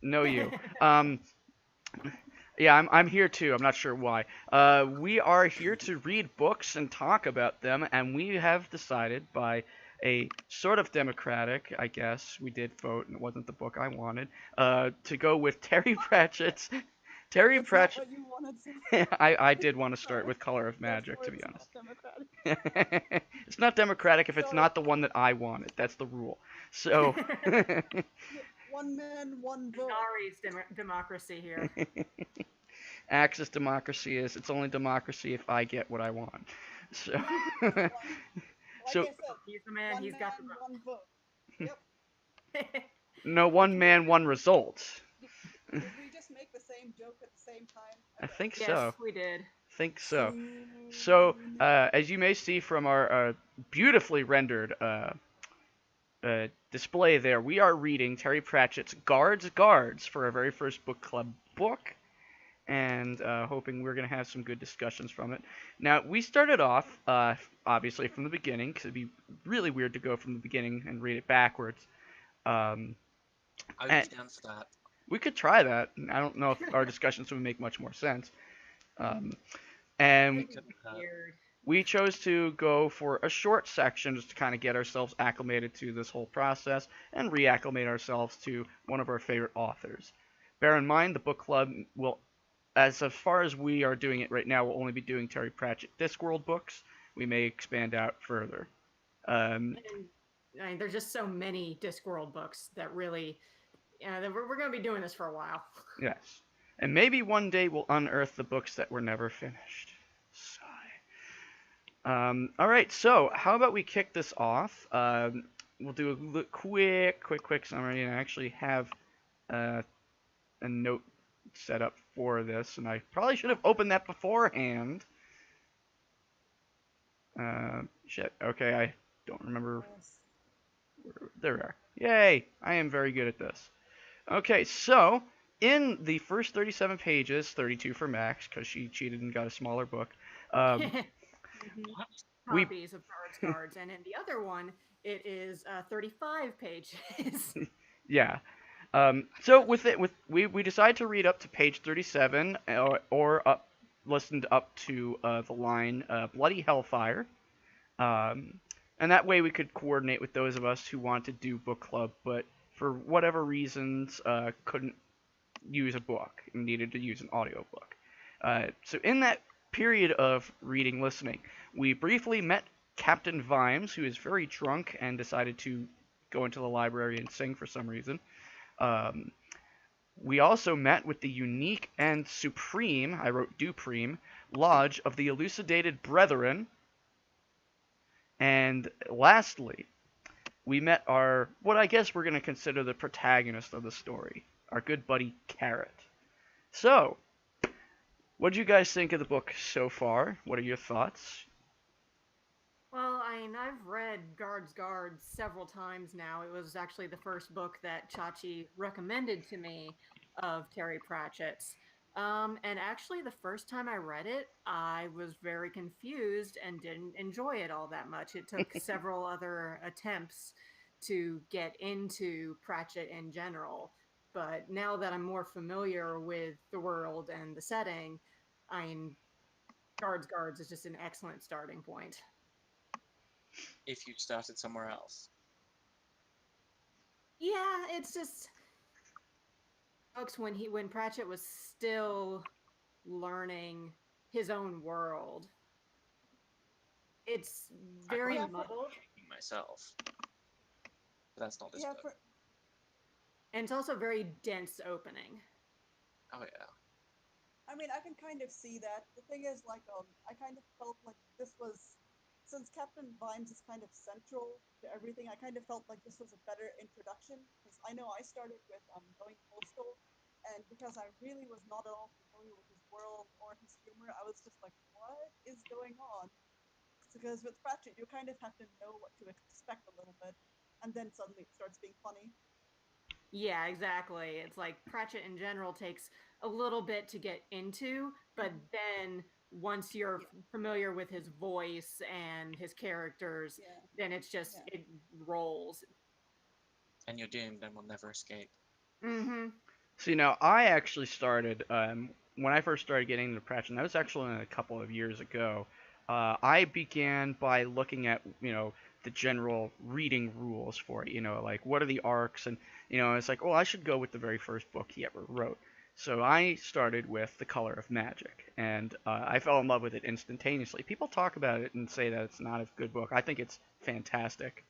No, you. Um, yeah, I'm here too. I'm not sure why. We are here to read books and talk about them, and we have decided by a sort of democratic, I guess, we did vote, and it wasn't the book I wanted, to go with Terry Pratchett's. Terry That's not Pratchett. what you wanted to. I did want to start Sorry. with Color of Magic, Therefore, to be it's not honest. democratic. It's not democratic if it's Sorry. not the one that I wanted. That's the rule. So, One man, one vote. Minari's democracy here. Axis democracy is it's only democracy if I get what I want. So, One, like so I said, He's the man. one He's got man, one vote. Yep. the vote. no one man, one result. Did, did we just make the same joke at the same time? I Okay. think Yes, so. we did. Think so. So, Soon. as you may see from our beautifully rendered display there, we are reading Terry Pratchett's Guards for our very first book club book, and hoping we're going to have some good discussions from it. Now, we started off, obviously, from the beginning, because it'd be really weird to go from the beginning and read it backwards. Um, I would and be down for that. we could try that. I don't know if our discussions would make much more sense. Um, and It'd be weird. we chose to go for a short section just to kind of get ourselves acclimated to this whole process and reacclimate ourselves to one of our favorite authors. Bear in mind, the book club will, as far as we are doing it right now, we'll only be doing Terry Pratchett Discworld books. We may expand out further. Um, And I mean, there's just so many Discworld books that really, we're going to be doing this for a while. yes. And maybe one day we'll unearth the books that were never finished. Sigh. All right, so how about we kick this off? We'll do a quick summary, and I actually have uh, a note set up for this, and I probably should have opened that beforehand. Shit. Okay, I don't remember. Yes. There we are. Yay! I am very good at this. Okay, so in the first 37 pages, 32 for Max, because she cheated and got a smaller book. Um, What? we Copies of Cards, and in the other one, it is 35 pages. yeah. So we decided to read up to page 37, or up listened up to the line "Bloody Hellfire," and that way we could coordinate with those of us who want to do book club, but for whatever reasons couldn't use a book and needed to use an audiobook. So in that period of reading listening, we briefly met Captain Vimes, who is very drunk and decided to go into the library and sing for some reason. Um, we also met with the unique and supreme, I wrote Dupreme, Lodge of the Elucidated Brethren. And lastly, we met what I guess we're going to consider the protagonist of the story, our good buddy Carrot. So, what do you guys think of the book so far? What are your thoughts? Well, I mean, I've read Guards several times now. It was actually the first book that Chachi recommended to me of Terry Pratchett's. And actually, the first time I read it, I was very confused and didn't enjoy it all that much. It took several other attempts to get into Pratchett in general. But now that I'm more familiar with the world and the setting, I mean, Guards is just an excellent starting point. If you started somewhere else. Yeah, it's just books when Pratchett was still learning his own world. It's I very quite Yeah, for, muddled, like myself. But that's not this yeah, book. for, and it's also very dense opening. Oh yeah. I mean, I can kind of see that. The thing is, like, I kind of felt like this was, since Captain Vimes is kind of central to everything, I kind of felt like this was a better introduction, because I know I started with Going Postal, and because I really was not at all familiar with his world or his humor, I was just like, what is going on? Because with Pratchett, you kind of have to know what to expect a little bit, and then suddenly it starts being funny. Yeah, exactly. It's like Pratchett in general takes a little bit to get into, but Mhm. then once you're Yeah, familiar with his voice and his characters, yeah, then it's just yeah. it rolls. And you're doomed and will never escape. Mm-hmm. See, now I actually started when I first started getting into Pratchett. And that was actually a couple of years ago. I began by looking at the general reading rules for it. Like what are the arcs, and it's like, oh, I should go with the very first book he ever wrote. So I started with The Color of Magic, and I fell in love with it instantaneously. People talk about it and say that it's not a good book. I think it's fantastic.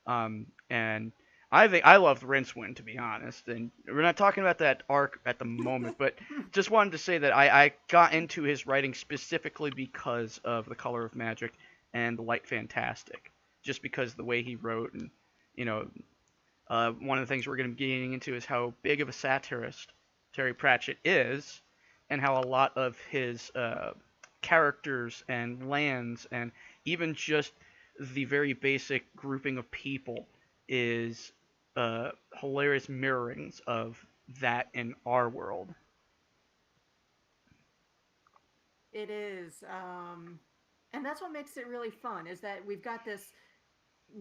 And I think I loved Rincewind, to be honest. And we're not talking about that arc at the moment, but just wanted to say that I got into his writing specifically because of The Color of Magic and The Light Fantastic. Just because of the way he wrote, and you know, one of the things we're going to be getting into is how big of a satirist Terry Pratchett is, and how a lot of his characters and lands, and even just the very basic grouping of people, is hilarious mirrorings of that in our world. It is. And that's what makes it really fun is that we've got this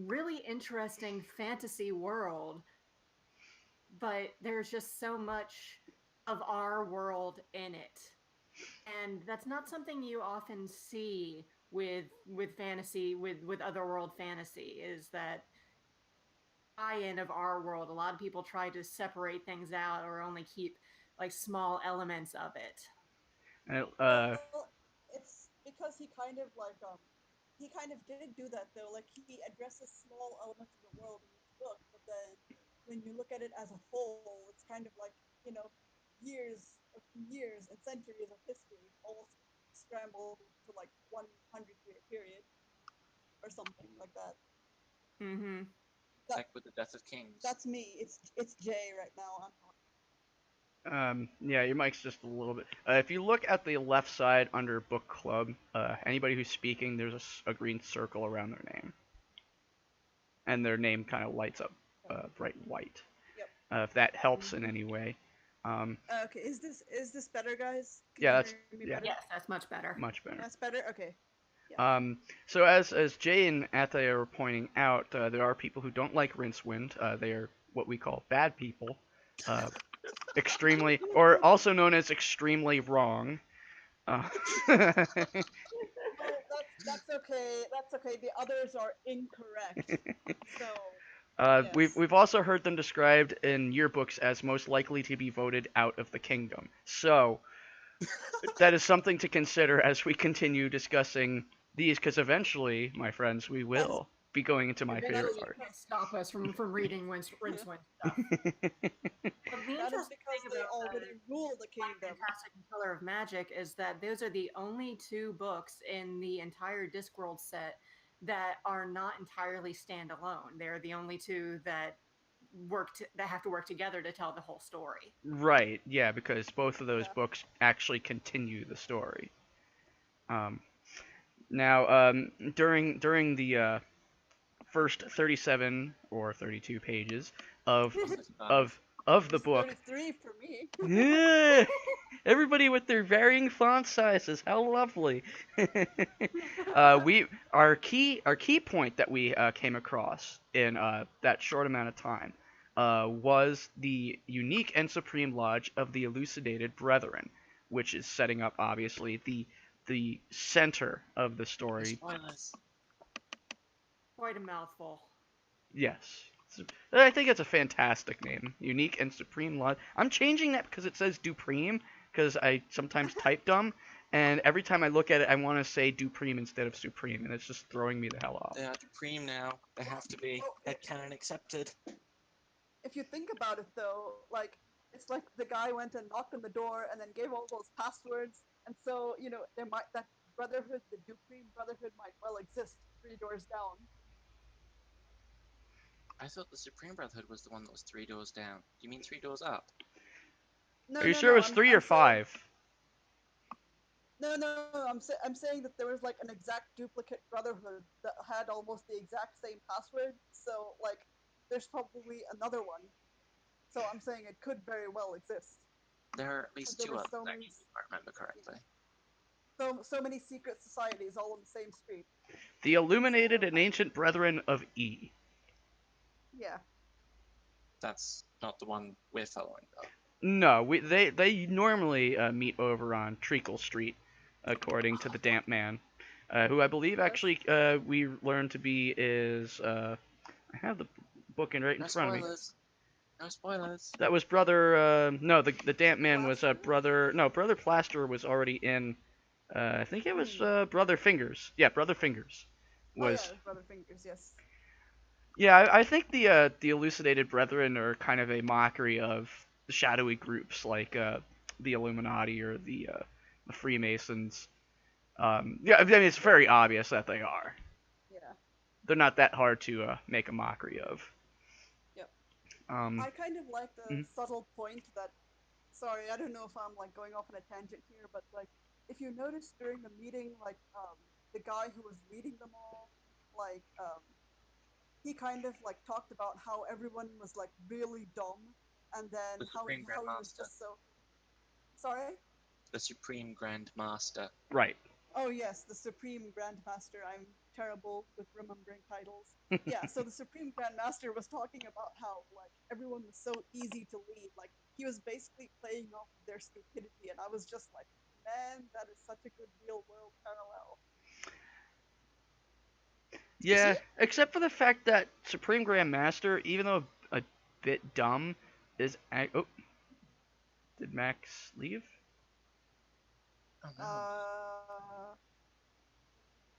really interesting fantasy world, but there's just so much of our world in it. And that's not something you often see with fantasy with otherworld fantasy is that tie-in of our world. A lot of people try to separate things out or only keep like small elements of it. And, Well, it's because he kind of did do that though. Like he addresses small elements of the world in each book, but then when you look at it as a whole, it's kind of like you know years and centuries of history all scrambled into like 100-year period or something like that. Mm-hmm. That Like with the Death of Kings. that's me. It's Jay right now. I'm talking. yeah, your mic's just a little bit. If you look at the left side under Book Club, anybody who's speaking, there's a green circle around their name, and their name kind of lights up bright white. Yep. If that helps in Mm-hmm. any way. Okay, is this better, guys? Can Yeah, you that's hear me yeah, better? Yes, that's much better. much better. That's better. Okay. Yeah. So as Jay and Athea were pointing out, there are people who don't like Rincewind. They are what we call bad people, uh, extremely, or also known as extremely wrong. Uh, Well, that's okay. That's okay. The others are incorrect. So we've yes. we've also heard them described in yearbooks as most likely to be voted out of the kingdom. So that is something to consider as we continue discussing these, because eventually, my friends, we That is will be going into my that favorite Eventually, is you part. can't because stop us from reading Rincewind stuff. But the that is interesting because thing they about already rule the Light kingdom. Fantastic and Color of Magic is that those are the only two books in the entire Discworld set that are not entirely standalone. They're the only two that that have to work together to tell the whole story. Right, yeah, because both of those Yeah. books actually continue the story. Um, now, during the first 37 or 32 pages of Or 35. of of the It's book, 33 for me. yeah, everybody with their varying font sizes, how lovely. We our key point that we came across in that short amount of time was the unique and supreme lodge of the elucidated brethren, which is setting up obviously the center of the No story. spoilers. Quite a mouthful. Yes. I think it's a fantastic name. Unique and Supreme Lodge. I'm changing that because it says Dupreme, because I sometimes type dumb, and every time I look at it, I want to say Dupreme instead of Supreme, and it's just throwing me the hell off. They are supreme now. They have to be. Well, Headcanon accepted. if you think about it though, like it's like the guy went and knocked on the door and then gave all those passwords, and so there might that brotherhood, the Dupreme Brotherhood, might well exist 3 doors down. I thought the Supreme Brotherhood was the one that was 3 doors down. You mean 3 doors up? Are No, you no, sure it no. was three or I'm saying five? no, no. I'm saying that there was like an exact duplicate brotherhood that had almost the exact same password. So like, there's probably another one. So I'm saying it could very well exist. There are at Because least there two were others, so many, actually, if I remember correctly. so many secret societies all on the same street. The Illuminated and Ancient Brethren of E. Yeah. That's not the one we're following, though. No, they normally meet over on Treacle Street, according to the Damp Man, who I believe Yes. actually we learned to be is I have the book right in No front of me. spoilers. No spoilers. That was brother. No, the Damp Man was Plaster? brother. No, brother Plaster was already in. I think it was Hmm. brother Fingers. Yeah, brother Fingers Oh yeah, was. Brother Fingers. Yes. Yeah, I think the elucidated brethren are kind of a mockery of the shadowy groups like the Illuminati or the Freemasons. Yeah, I mean it's very obvious that they are. Yeah. They're not that hard to make a mockery of. Yep. Um, I kind of like the mhm. subtle point that. Sorry, I don't know if I'm like going off on a tangent here, but like if you notice during the meeting, like the guy who was leading them all, like he kind of like talked about how everyone was like really dumb, and then The Supreme how he was Grandmaster. just so. Sorry. The Supreme Grandmaster. Right. Oh yes, the Supreme Grandmaster. I'm terrible with remembering titles. Yeah, so the Supreme Grandmaster was talking about how like everyone was so easy to lead. Like he was basically playing off of their stupidity, and I was just like, man, that is such a good real world parallel. Is Yeah, it? except for the fact that Supreme Grandmaster, even though a bit dumb, oh, did Max leave? Oh no.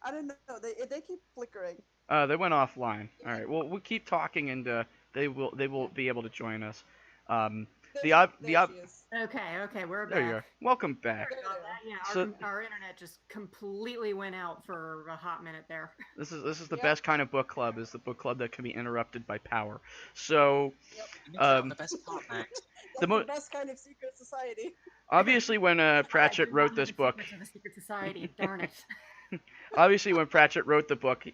I don't know. They keep flickering. They went offline. All Yeah, right. Well, we'll keep talking, and they will yeah. be able to join us. Um, There the she ob there the ob she is. Okay, we're There you back. are. Welcome Sorry back. about that. Yeah, So our internet just completely went out for a hot minute there. this is the Yep, best kind of book club. Is the book club that can be interrupted by power. So yep. You missed out on um, the best part, Max. the That's the mo best kind of secret society. obviously when I Pratchett did wrote not know this the book, secrets of the secret society. Darn it. obviously when Pratchett wrote the book,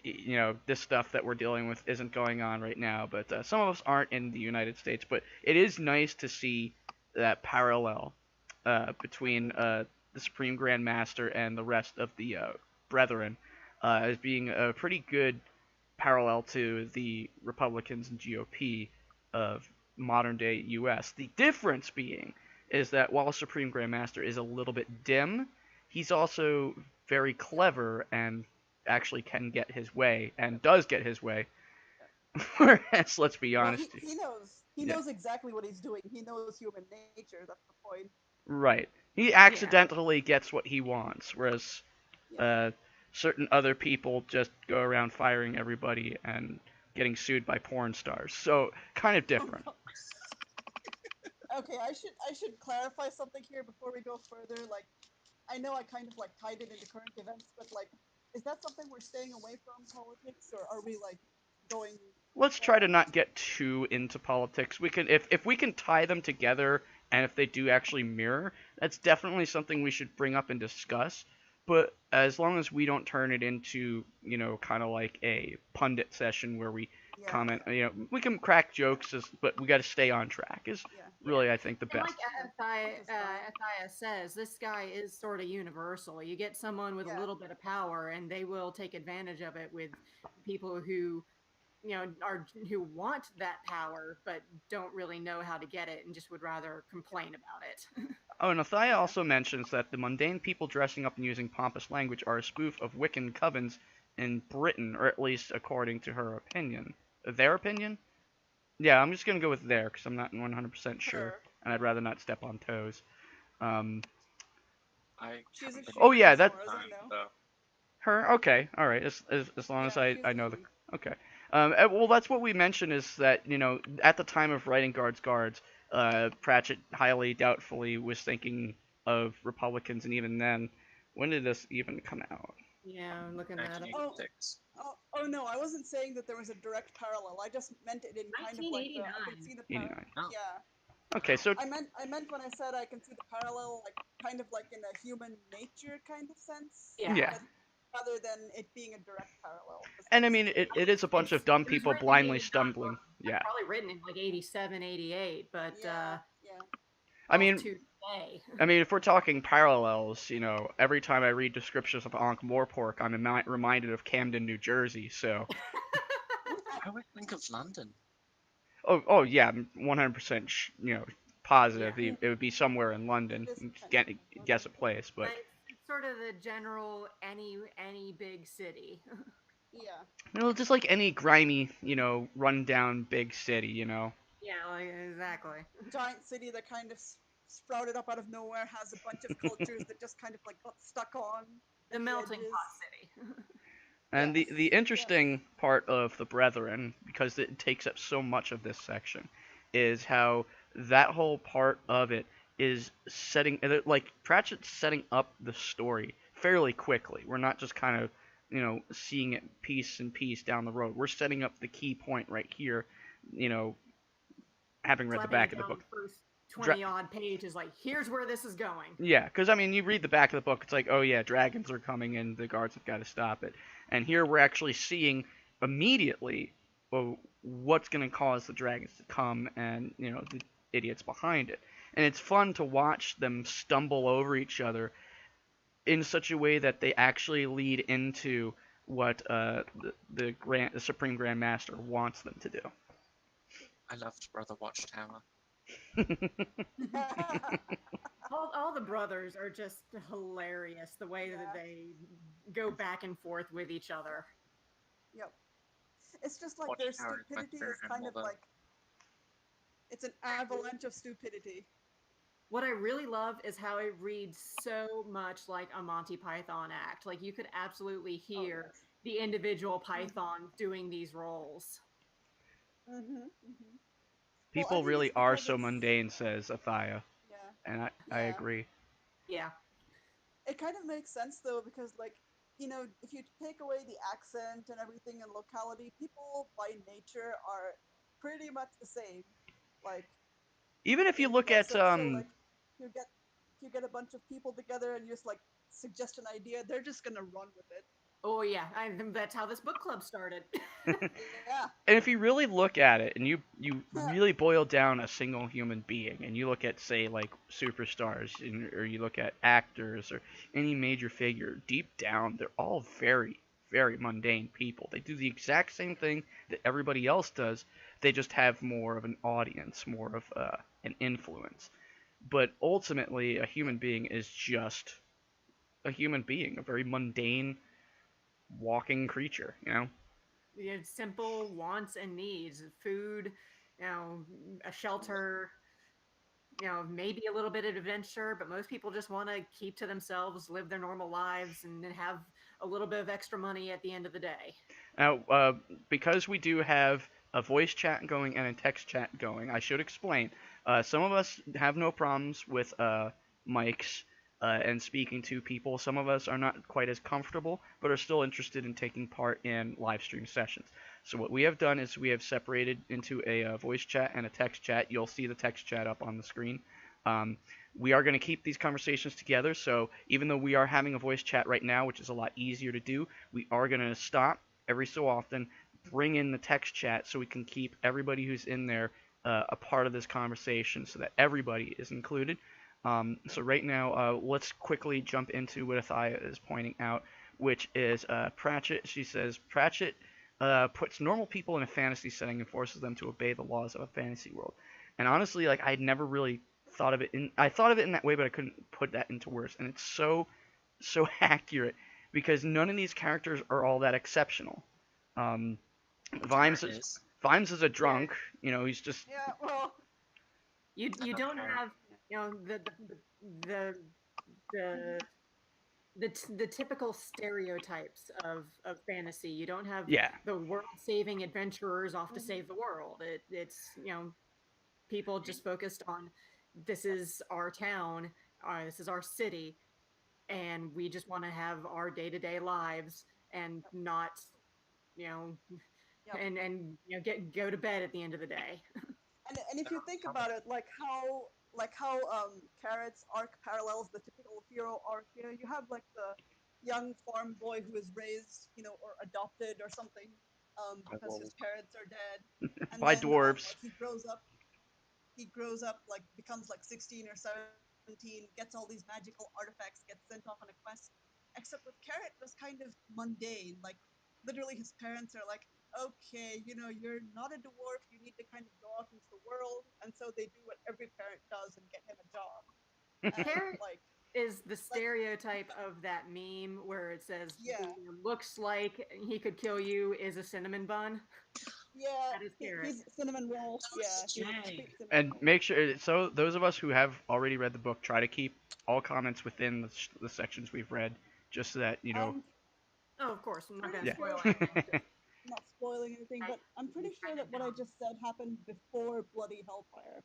this stuff that we're dealing with isn't going on right now. But some of us aren't in the United States. But it is nice to see that parallel between the Supreme Grand Master and the rest of the Brethren as being a pretty good parallel to the Republicans and GOP of modern day U.S. The difference being is that while Supreme Grand Master is a little bit dim, he's also very Yep, clever and actually can get his way and yep, does get his way. yep. Whereas, let's be Well, honest, he yeah, knows exactly what he's doing. He knows human nature. That's the point. right. He Yeah. accidentally gets what he wants, whereas Yeah. uh, certain other people just go around firing everybody and getting sued by porn stars. So kind of Oh different. no. Okay, I should clarify something here before we go further. Like, I know I kind of like tied it into current events, but like, is that something we're staying away from politics, or are we like going? Let's try to not get too into politics. We can if we can tie them together and if they do actually mirror, that's definitely something we should bring up and discuss. But as long as we don't turn it into, kind of like a pundit session where we Yeah, comment, yeah, we can crack jokes, but we got to stay on track is yeah, Yeah. really, I think, the And like best. which is fine. Athia says, this guy is sort of universal. You get someone with a Yeah. little bit of power, and they will take advantage of it with people who, who want that power but don't really know how to get it and just would rather complain about it. Oh, and Athaya Yeah. also mentions that the mundane people dressing up and using pompous language are a spoof of Wiccan covens in Britain, or at least according to her opinion. Their opinion? Yeah, I'm just gonna go with there because I'm not 100% sure, Her. and I'd rather not step on toes. Um, I She's a haven't been oh she, yeah, reading as that far as I time, know. so her. Okay, all right. As long as Yeah, I she's I a know the. she. Okay. Well, that's what we mentioned is that at the time of writing Guards, Pratchett highly doubtfully was thinking of Republicans, and even then, when did this even come out? Yeah, I'm looking that up. Oh, 1986. oh no, I wasn't saying that there was a direct parallel. I just meant it in kind of like the I can 1989. see the 89. Oh, yeah. Okay, so I meant when I said I can see the parallel, like kind of like in a human nature kind of sense, Yeah. yeah, but rather than it being a direct parallel. 'Cause and I that's mean it is a bunch of dumb It was people written blindly in not well, stumbling. Yeah, probably written in like 87, 88, but yeah, yeah, I off mean to today. if we're talking parallels, every time I read descriptions of Ankh Morpork, I'm reminded of Camden, New Jersey. So, I would think of London. oh yeah, I'm 100% positive Yeah. it would be somewhere in It London. is kind of Get guess London. a place, but It's sort of the general any big city. Yeah. just like any grimy, rundown big city, Yeah, like, exactly. Giant city that kind of sprouted up out of nowhere, has a bunch of cultures that just kind of like got stuck on The at the melting pot edges. city. And Yes. the Yes. interesting part of the Brethren, because it takes up so much of this section, is how that whole part of it is setting, like Pratchett's setting up the story fairly quickly. We're not just kind of, seeing it piece and piece down the road. We're setting up the key point right here, you know, having read the Slapping back it of the down book. the first Dra- 20 odd pages, like, here's where this is going. Yeah, because I mean, you read the back of the book, it's like, oh yeah, dragons are coming and the guards have got to stop it. And here we're actually seeing immediately what's going to cause the dragons to come and, the idiots behind it. And it's fun to watch them stumble over each other in such a way that they actually lead into what the Supreme Grand Master wants them to do. I loved Brother Watchtower. All the brothers are just hilarious, the way that Yeah. they go back and forth with each other. Yep. It's just like their Watchtower is my stupidity favorite is kind animal, of though. like it's an avalanche of stupidity. What I really love is how it reads so much like a Monty Python act. Like, you could absolutely Oh hear yes. the individual Mhm. pythons doing these roles. Mhm. Mhm. Well, I People think it's really are because so it's mundane, says Athaya, yeah. and I Yeah. agree. Yeah. It kind of makes sense though because like if you take away the accent and everything and locality, people by nature are pretty much the same. Like Even if you look at so like you get if you get a bunch of people together and you just like suggest an idea, they're just gonna run with it. Oh, yeah. That's how this book club started. Yeah. and if you really look at it and you really boil down a single human being and you look at say like superstars or you look at actors or any major figure, deep down they're all very very mundane people. They do the exact same thing that everybody else does. They just have more of an audience, more of an influence. But ultimately, a human being is just a human being, a very mundane walking creature, Simple wants and needs: food, a shelter, maybe a little bit of adventure, but most people just want to keep to themselves, live their normal lives, and then have a little bit of extra money at the end of the day. Now, because we do have a voice chat going and a text chat going, I should explain. Some of us have no problems with mics and speaking to people. Some of us are not quite as comfortable, but are still interested in taking part in live stream sessions. So what we have done is we have separated into a voice chat and a text chat. You'll see the text chat up on the screen. Um, we are going to keep these conversations together, so even though we are having a voice chat right now, which is a lot easier to do, we are going to stop every so often, bring in the text chat so we can keep everybody who's in there a part of this conversation so that everybody is included. So right now, let's quickly jump into what Athaya is pointing out, which is Pratchett. She says Pratchett puts normal people in a fantasy setting and forces them to obey the laws of a fantasy world. And honestly, like I'd never really thought of it in I thought of it in that way, but I couldn't put that into words. And it's so accurate because none of these characters are all that exceptional. Um, Vimes Carrot is is. Vimes is a Yeah. drunk. He's just Yeah, well, You love don't Carrot. have the the the typical stereotypes of fantasy. You don't have yeah. the world-saving adventurers off to mhm. save the world. It's people just focused on, this is our town, this is our city, and we just want to have our day-to-day lives and Yep. not you know Yep. and get go to bed at the end of the day. And if you think about it, like how Carrot's arc parallels the typical hero arc, you have like the young farm boy who is raised, or adopted or something, I because his will. parents are dead, and By then dwarves. like he grows up like becomes like 16 or 17, gets all these magical artifacts, gets sent off on a quest. Except with Carrot was kind of mundane. Like literally his parents are like, okay, you're not a dwarf, you need to kind of go out into the world, and so they do what every parent does and get him a job. And Carrot is the stereotype of that meme where it says the yeah, looks like he could kill you is a cinnamon bun. yeah, That is Carrot. he's cinnamon roll. So Yeah, is he's a Jay. complete cinnamon And roll. make sure, so those of us who have already read the book try to keep all comments within the sections we've read, just so that I'm Oh, of course, I'm not pretty going to yeah. sure, spoil anything. Just not spoiling anything, I but I'm pretty sure kind that of what I dumb. just said happened before Bloody Hellfire.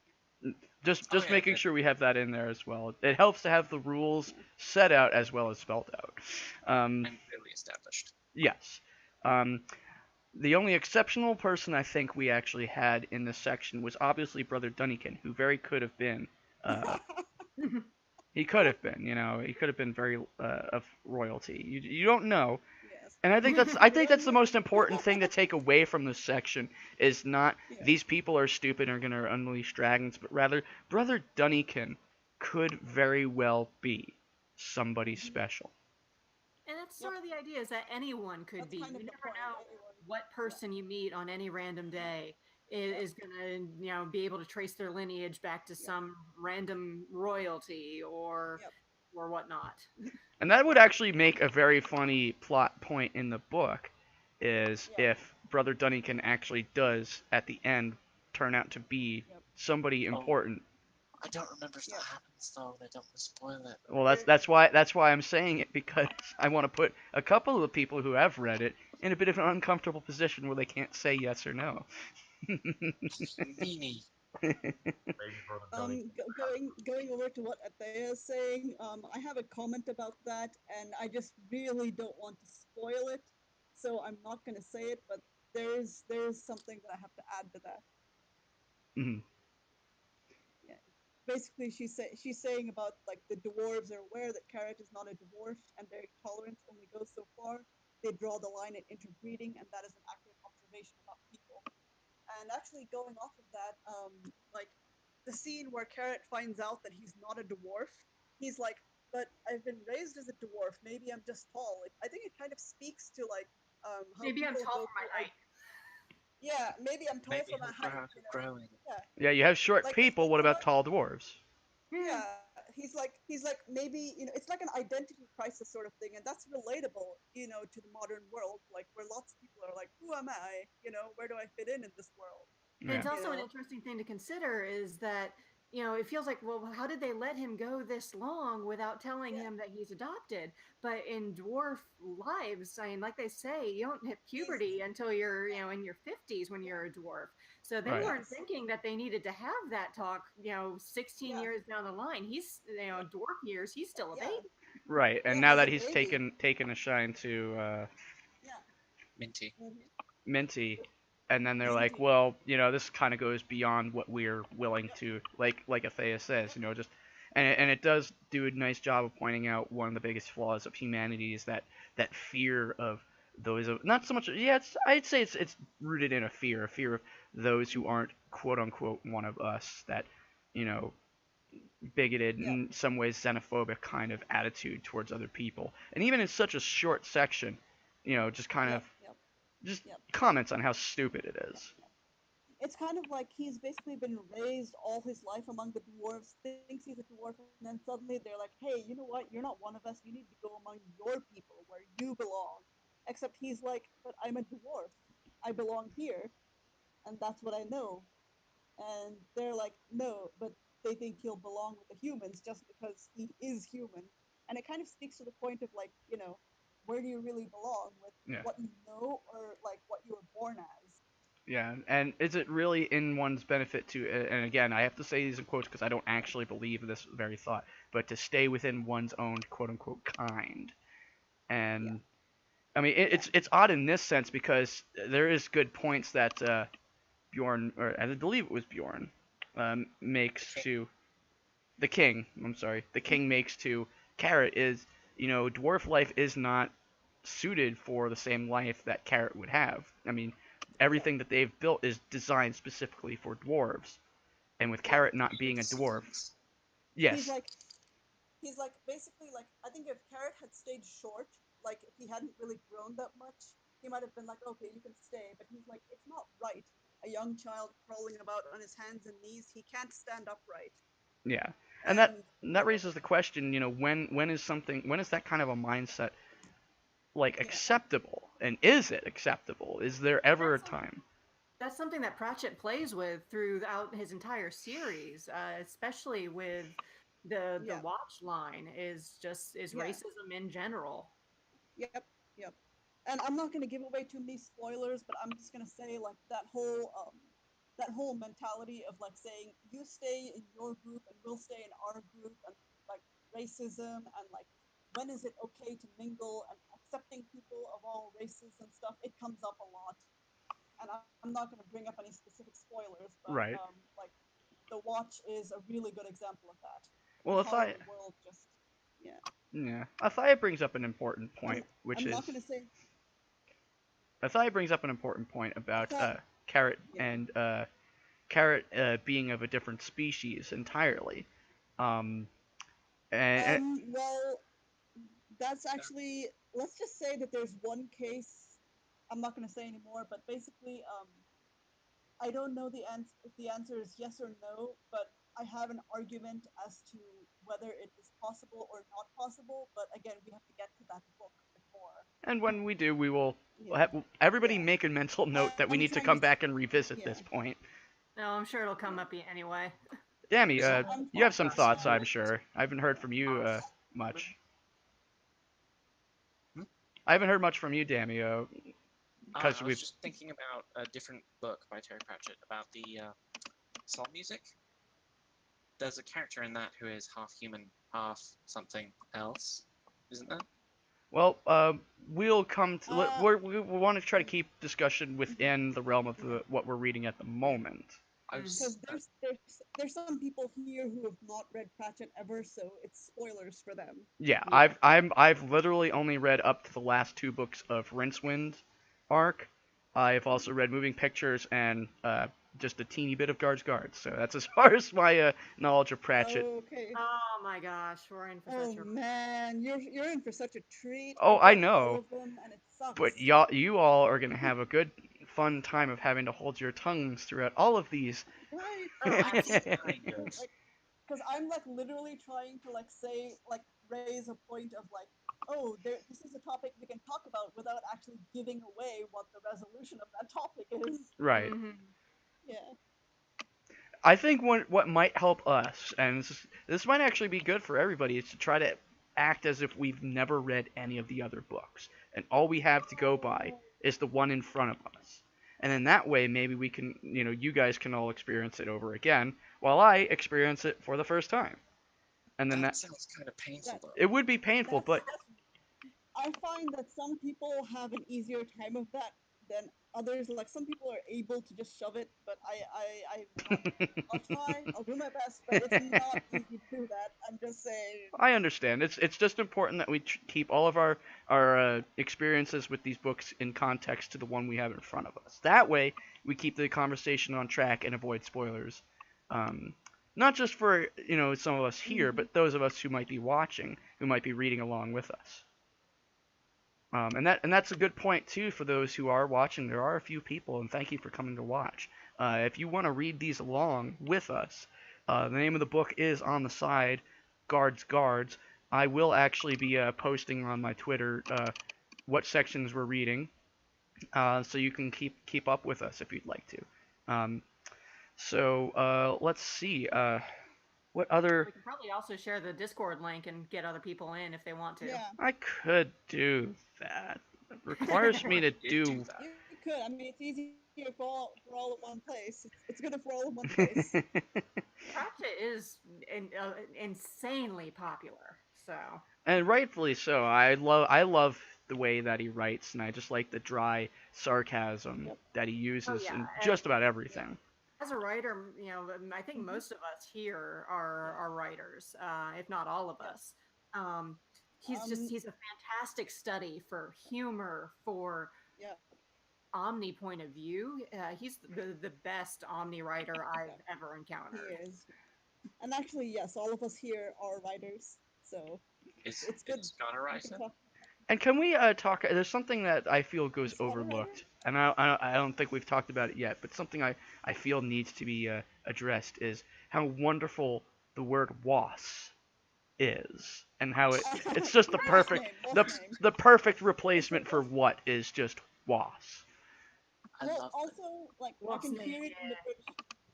just Oh just yeah, making sure we have that in there as well. It helps to have the rules set out as well as spelled out. and clearly established. Yes. Um, the only exceptional person I think we actually had in this section was obviously Brother Dunnikin, who very could have been. He could have been, he could have been very of royalty. You don't know, Yes. and I We think don't that's the know. most important thing to take away from this section is not Yeah. these people are stupid and are gonna unleash dragons, but rather Brother Dunnikin could very well be somebody Hmm. special. And that's Yep. sort of the idea is that anyone could That's be. kind You of the never point. know Anyone. what Yeah. person you meet on any random day Yep. is going to, be able to trace their lineage back to Yep. some random royalty Yep. or whatnot. And that would actually make a very funny plot point in the book, is Yep. if Brother Dunnikin actually does at the end turn out to be Yep. somebody Oh, important. I don't remember if that Yep. happens though. They don't want to spoil it. Well, There. that's why I'm saying it, because I want to put a couple of the people who have read it in a bit of an uncomfortable position where they can't say yes or no. Meanie. Maybe Brother Dunny. Going over to what Athea is saying, I have a comment about that, and I just really don't want to spoil it, so I'm not going to say it. But there's something that I have to add to that. Mhm. Yeah. Basically, she's saying about like the dwarves are aware that Carrot is not a dwarf, and their tolerance only goes so far. They draw the line at interbreeding, and that is an accurate observation about people. And actually, going off of that, like the scene where Carrot finds out that he's not a dwarf, he's like, "But I've been raised as a dwarf. Maybe I'm just tall." I think it kind of speaks to like how Maybe I'm people tall go for my through. height. Yeah, maybe I'm tall Maybe for my he'll grow height. out of growing. Yeah, Yeah, you have short like people. What you know about what? tall dwarves? Yeah. Yeah, he's like maybe it's like an identity crisis sort of thing, and that's relatable, to the modern world, like where lots of people are like, "Who am I? Where do I fit in this world?" And Yeah. it's also an interesting thing to consider is that, it feels like, well, how did they let him go this long without telling Yeah, him that he's adopted? But in dwarf lives, I mean, like they say, you don't hit he's puberty until you're, yeah, in your 50s when yeah, you're a dwarf. So they Right. weren't yes, thinking that they needed to have that talk, 16 yeah, years down the line. He's, yeah, dwarf years, he's still a yeah, baby. Right. And yeah. now He's that a he's baby. taken a shine to Yeah, Minty. Minty, and then they're like, Minty. well, this kind of goes beyond what we're willing Yep, to, like Athea says, yep, just, and it does do a nice job of pointing out one of the biggest flaws of humanity is that fear of those of not so much, yeah, I'd say it's rooted in a fear of those who aren't quote unquote one of us, that you know bigoted, yep, in some ways xenophobic kind of attitude towards other people, and even in such a short section, just kind of yep, yep, just yep, comments on how stupid it yep, is. yep. It's kind of like he's basically been raised all his life among the dwarves, thinks he's a dwarf, and then suddenly they're like, "Hey, you know what? You're not one of us. You need to go among your people where you belong." Except he's like, "But I'm a dwarf. I belong here, and that's what I know." And they're like, "No," but they think he'll belong with the humans just because he is human. And it kind of speaks to the point of like, where do you really belong with Yeah. what you know or like what you were born as? Yeah, and is it really in one's benefit to, and again, I have to say these in quotes because I don't actually believe this very thought, but to stay within one's own quote unquote kind. Yeah, And I mean, yeah, it's odd in this sense because there is good points that Bjorn, or I believe it was Bjorn, makes Okay. to the king. I'm sorry, the king makes to Carrot is, dwarf life is not suited for the same life that Carrot would have. I mean, yeah, everything that they've built is designed specifically for dwarves, and with yeah. Carrot not being a It's dwarf, scenes. He's yes, like he's like basically like I think if Carrot had stayed short, like if he hadn't really grown that much, he might have been like, okay, you can stay, but he's like, it's not right. A young child crawling about on his hands and knees, he can't stand upright. Yeah, and that And that raises the question, when is that kind of a mindset like yeah, acceptable, and is it acceptable? Is there And ever a time? that's something that Pratchett plays with throughout his entire series, especially with the yeah, watch line is yeah, racism in general. yep, yep. And I'm not gonna give away too many spoilers, but I'm just gonna say like that whole mentality of like saying you stay in your group and we'll stay in our group, and like racism, and like when is it okay to mingle, and accepting people of all races and stuff, it comes up a lot. And I'm not going to bring up any specific spoilers, but Right. like the watch is a really good example of that, Well, and how the world just, yeah. Yeah, Athaya brings up an important I'm point, which I'm is not going to say Athaya brings up an important point I about thought, Carrot yeah. and Carrot being of a different species entirely. Um, and Well, that's actually, let's just say that there's one case. I'm not going to say anymore, but basically, I don't know the answer if the answer is yes or no, but I have an argument as to whether it is possible or not possible. But again, we have to get to that book before. and when we do, we will Yeah, everybody yeah. make a mental note that we I'm need to trying to, come back and revisit yeah, this point. No, I'm sure it'll come yeah. up anyway. Dammy, Is it I'm you have some fast thoughts, I'm yeah. forward sure. I haven't heard from you past human? much. Hmm? I haven't heard much from you, Dammy, because I was we've. just thinking about a different book by Terry Pratchett about the song music. There's a character in that who is half human, half something else, isn't there? Well, we'll come to. Uh, We want to try to keep discussion mhm, within the realm of yeah. what we're reading at the Yeah. moment. I Mm. Because was. there's some people here who have not read Pratchett ever, so it's spoilers for them. Yeah, Yeah. I've literally only read up to the last two books of Rincewind arc. I've also read Moving Pictures and just a teeny bit of Guards Guards. So that's as far as my knowledge of Pratchett. Okay. Oh my gosh, we're in for Oh such a man, you're in for such a treat. Oh, I've I read all know, of them, and it but sucks. you all are gonna have a good, fun time of having to hold your tongues throughout all of these. Right? Oh, It's absolutely. kind of. Like, because I'm like literally trying to like say like raise a point of like, oh, this is a topic we can talk about without actually giving away what the resolution of that topic is. Right. Hmm. Yeah. I think what might help us, and this might actually be good for everybody, is to try to act as if we've never read any of the other books, and all we have to go by Oh, is the one in front of us. And then that way, maybe we can, you guys can all experience it over again, while I experience it for the first time. And then That that sounds kind of painful, that though. it would be painful, but that's I find that some people have an easier time of that than others. Like some people are able to just shove it, but I'm not. I'll try. I'll do my best, but it's not easy to do that. I'm just saying. I understand. It's just important that we keep all of our experiences with these books in context to the one we have in front of us. That way, we keep the conversation on track and avoid spoilers. Um, Not just for some of us here, Mhm. but those of us who might be watching, who might be reading along with us. And that's a good point too for those who are watching. There are a few people, and thank you for coming to watch. If you want to read these along with us, the name of the book is on the side, Guards Guards. I will actually be posting on my Twitter what sections we're reading, so you can keep up with us if you'd like to. Um, let's see. What other? We can probably also share the Discord link and get other people in if they want to. Yeah, I could do that. It requires me to Did do do. that. you could. I mean, it's easier for all at one place. It's good for all in one place. Pratchett is insanely popular, so And rightfully so. I love the way that he writes, and I just like the dry sarcasm Yep. that he oh uses yeah. in just about Yeah. everything. As a writer, I think Mhm. most of us here Yeah. are writers, if not all of Yeah. us. Um, Um. he's a fantastic study for humor, for Yeah. omni point of view. He's the best omni writer Yeah. I've ever He encountered. is. And actually, yes, all of us here are writers, so Is it's good Scott a we can writer? talk. And can we talk? There's something that I feel goes Is that a writer? overlooked, and I don't think we've talked about it yet. But something I feel needs to be addressed is how wonderful the word "was" is, and how it's just the Boss perfect name, boss the name. the perfect replacement for what is just "was." I Well, love that. also, like, I What's can name? hear it in the British.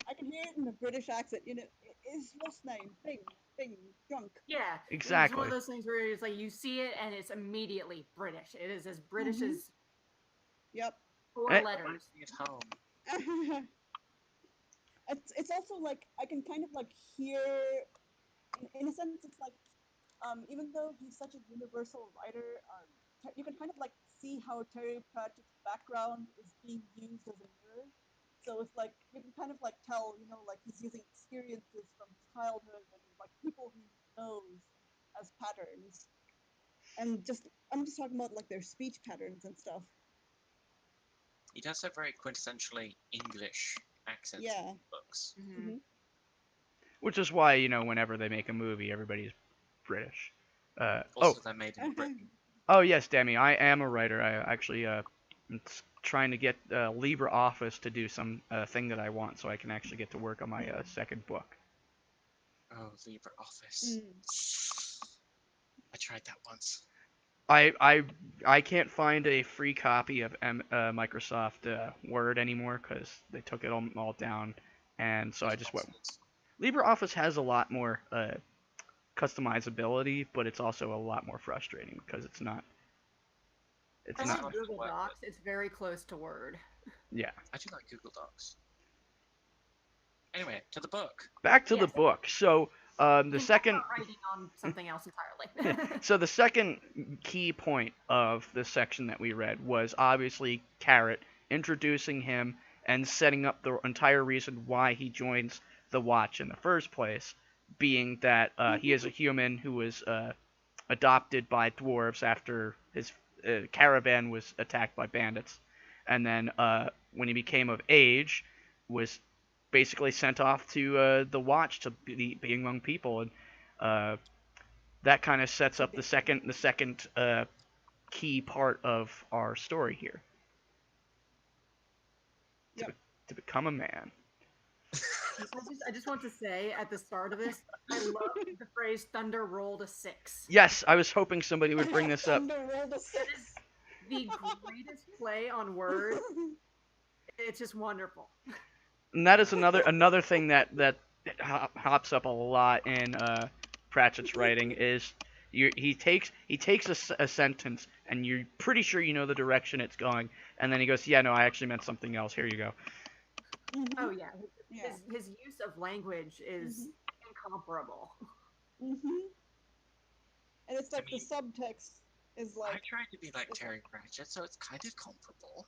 I can hear it in the British accent. Is what's name? Bing, bing, drunk. Yeah, it's one of Exactly. those things where it's like you see it and it's immediately British. It is as British Mm-hmm. as Yep. four Eh, letters. At home. It's also like I can kind of like hear, in a sense, it's like, even though he's such a universal writer, you can kind of like see how Terry Pratchett's background is being used as a mirror. So it's like you can kind of like tell, like he's using experiences from his childhood and like people he knows as patterns. And I'm just talking about like their speech patterns and stuff. He does have very quintessentially English accents in Yeah. his books. Mm-hmm. Hmm. which is why whenever they make a movie, everybody's British. Also, they're made in Britain. Oh yes, Demi, I am a writer. I actually trying to get LibreOffice to do some thing that I want, so I can actually get to work on my second book. Oh, LibreOffice. I tried that once. I I I can't find a free copy of Microsoft Word anymore because they took it all down, and so I just went. Bastards. LibreOffice has a lot more customizability, but it's also a lot more frustrating because it's not. It's I It's like not. hard to Google work Docs. It's very close to Word. Yeah. I do like Google Docs. Anyway, to the book. Back to the Yes, book. So we the can talk second. about writing on something else entirely. So the second key point of the section that we read was obviously Carrot introducing him and setting up the entire reason why he joins the Watch in the first place, being that he is a human who was adopted by dwarves after his caravan was attacked by bandits, and then when he became of age, was basically sent off to the Watch to be among people, and uh, that kind of sets up the second key part of our story here. To, Yep. to become a man. I just want to say at the start of this, I love the phrase "thunder rolled a 6." Yes, I was hoping somebody would bring this up. Underworld That is the greatest play on words. It's just wonderful. And that is another thing that hops up a lot in Pratchett's writing is he takes a sentence and you're pretty sure you know the direction it's going, and then he goes, yeah, no, I actually meant something else. Here you go. Oh yeah, Yeah. his use of language is incomparable. Hmm. And it's like mean, the subtext is I like. tried to be like Terry Pratchett, so it's kind of comparable.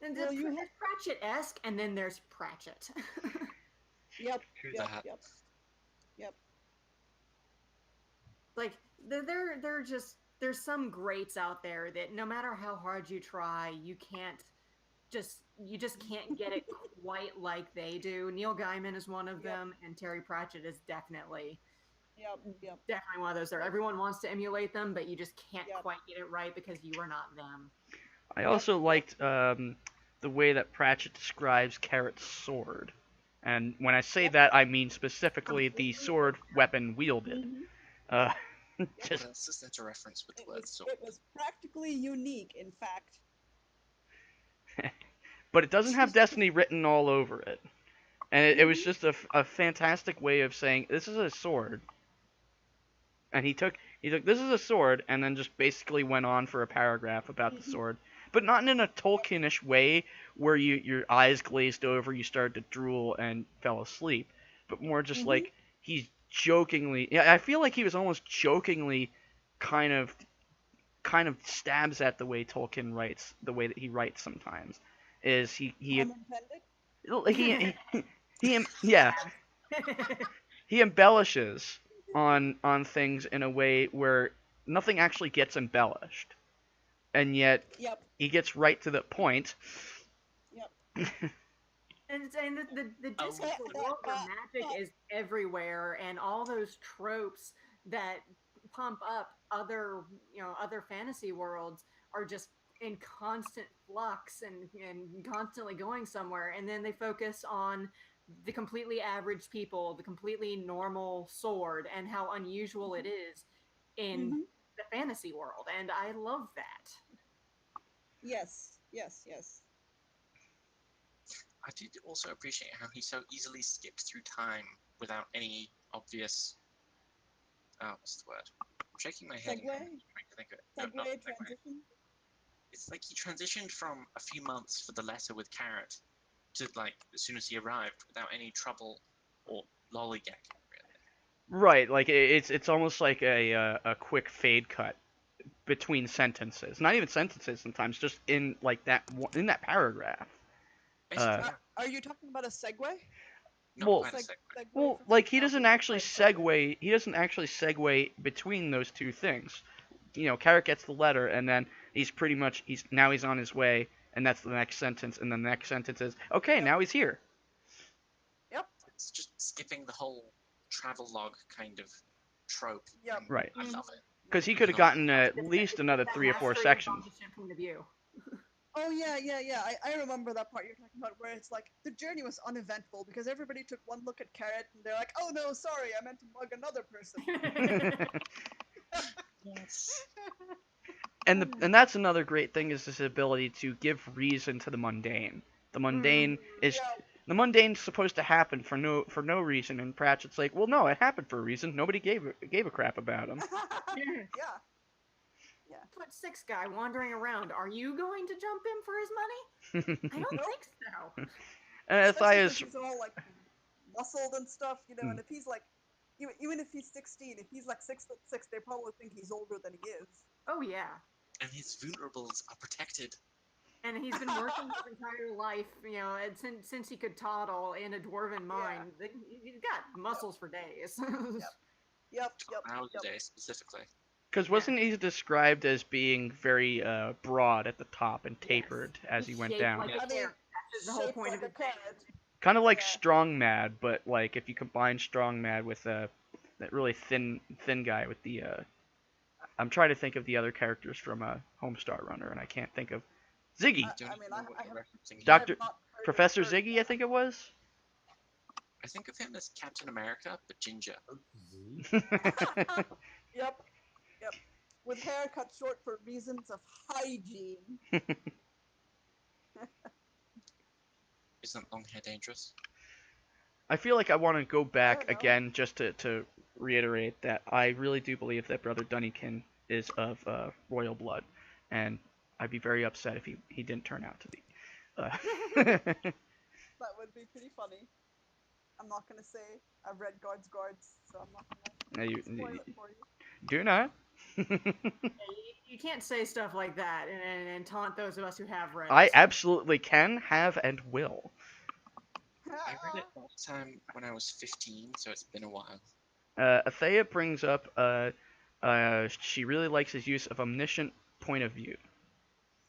And Well, you it's Pratchett-esque, and then there's Pratchett. Yep. True Yep. that. Yep. Like they're just there's some greats out there that no matter how hard you try, you just can't get it quite like they do. Neil Gaiman is one of Yep. them, and Terry Pratchett is definitely Yep. one of those there. Everyone wants to emulate them, but you just can't Yep. quite get it right because you are not them. I also liked the way that Pratchett describes Carrot's sword. And when I say that, I mean specifically the sword weapon wielded. Mhm. Uh, What just else is there to reference with the word It sword? was practically unique, in fact. but it doesn't have Destiny written all over it. And it was just a fantastic way of saying this is a sword. And he took this is a sword, and then just basically went on for a paragraph about the sword, but not in a Tolkienish way where your eyes glazed over, you started to drool and fell asleep, but more just like he's jokingly. Yeah, I feel like he was almost jokingly, kind of stabs at the way Tolkien writes, the way that he writes sometimes, is Pun intended. yeah, he embellishes on things in a way where nothing actually gets embellished, and yet Yep. he gets right to the point. Yep. And the Oh. Discworld where magic is everywhere, and all those tropes that pump up other fantasy worlds are just in constant flux and constantly going somewhere, and then they focus on the completely average people, the completely normal sword, and how unusual it is in Mm-hmm. the fantasy world, and I love that. Yes, yes, yes. I did also appreciate how he so easily skipped through time without any obvious. What's the word? I'm shaking my head and Segue, trying to think of it. No, not segue, segue. transition. It's like he transitioned from a few months for the letter with Carrot to like as soon as he arrived without any trouble or lollygagging. Really. Right, like it's almost like a quick fade cut between sentences. Not even sentences sometimes, just in like in that paragraph. Basically, yeah. Are you talking about a segue? Not Well, quite a segue. Segue from like something else into he doesn't actually segue between those two things. Carrot gets the letter, and then he's on his way, and that's the next sentence, and then the next sentence is okay, Yep. now he's here. Yep. It's just skipping the whole travelogue kind of trope. Yep. And Right. I love it. Because he could have gotten at least another That 3 or 4 mastery of sections. omniscient point of view. Oh yeah, yeah, yeah. I remember that part you're talking about where it's like the journey was uneventful because everybody took one look at Carrot and they're like, "Oh no, sorry, I meant to mug another person." Yes. And that's another great thing is his ability to give reason to the mundane. The mundane is Yeah. the mundane's supposed to happen for no reason, and Pratchett's like, well, no, it happened for a reason. Nobody gave a crap about him. Yeah. Yeah. Foot six guy wandering around. Are you going to jump in for his money? I don't Nope. think so. And Especially Athaia's since he's all like muscled and stuff, and if he's like, even if he's 16, if he's like 6'6", they probably think he's older than he is. Oh yeah. And his vulnerables are protected. And he's been working his entire life, and since he could toddle in a dwarven mind. He's got muscles for days. Yep. 12 hours a day specifically. because wasn't he described as being very broad at the top and tapered as he He's went shaped down? like a I mean, carrot. That's the whole shaped point like of a it. carrot. Kind of like Yeah. Strong Mad, but like if you combine Strong Mad with that really thin guy with the I'm trying to think of the other characters from Homestar Runner, and I can't think of Ziggy. I don't I even mean, know I what you're have- referencing here. Doctor I have not heard Professor heard Ziggy, I think it was. I think of him as Captain America, but ginger. Z? Yep. With hair cut short for reasons of hygiene. Isn't long hair dangerous? I feel like I want to go back don't know. again just to reiterate that I really do believe that Brother Dunnikin is of royal blood, and I'd be very upset if he didn't turn out to be. That would be pretty funny. I'm not gonna say I've read Guards, so I'm not No, gonna you spoil it for you. do not. You can't say stuff like that and taunt those of us who have read. I it. absolutely can, have, and will. I read it last time when I was 15, so it's been a while. Athea brings up she really likes his use of omniscient point of view.